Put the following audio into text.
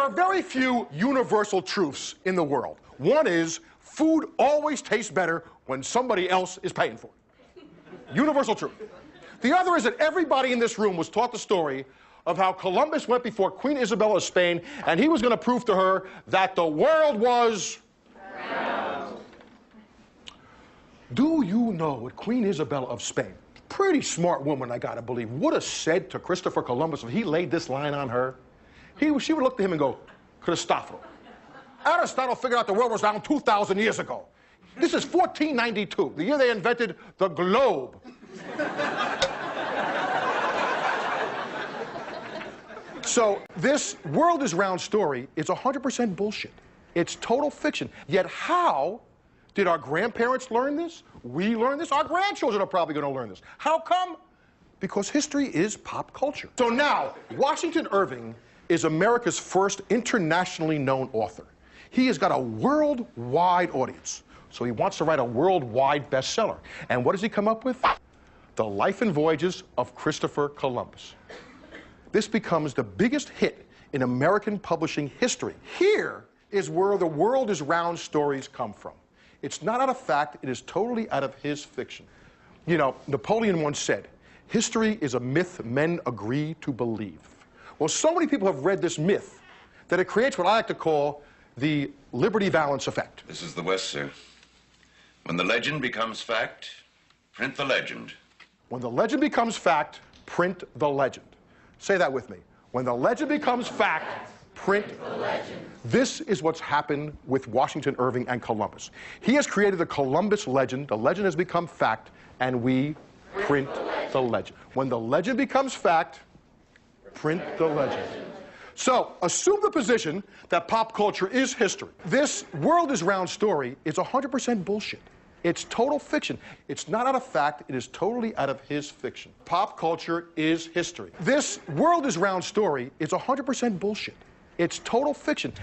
are very few universal truths in the world. One is, food always tastes better when somebody else is paying for it. Universal truth. The other is that everybody in this room was taught the story of how Columbus went before Queen Isabella of Spain, and he was going to prove to her that the world was round. Do you know what Queen Isabella of Spain, pretty smart woman, I gotta believe, would have said to Christopher Columbus if he laid this line on her? She would look to him and go, Christoffel, Aristotle figured out the world was round 2,000 years ago. This is 1492, the year they invented the globe. So this world is round story is 100% bullshit. It's total fiction. Yet how did our grandparents learn this? We learned this? Our grandchildren are probably going to learn this. How come? Because history is pop culture. So now, Washington Irving is America's first internationally known author. He has got a worldwide audience. So he wants to write a worldwide bestseller. And what does he come up with? The Life and Voyages of Christopher Columbus. This becomes the biggest hit in American publishing history. Here is where the world is round stories come from. It's not out of fact, it is totally out of his fiction. You know, Napoleon once said, history is a myth men agree to believe. Well, so many people have read this myth that it creates what I like to call the Liberty Valance effect. This is the West, sir. When the legend becomes fact, print the legend. When the legend becomes fact, print the legend. Say that with me. When the legend becomes fact, print the legend. This is what's happened with Washington Irving and Columbus. He has created the Columbus legend. The legend has become fact, and we print the legend. When the legend becomes fact, print the legend. So, assume the position that pop culture is history. This world is round story is 100% bullshit. It's total fiction. It's not out of fact, it is totally out of his fiction. Pop culture is history. This world is round story is 100% bullshit. It's total fiction.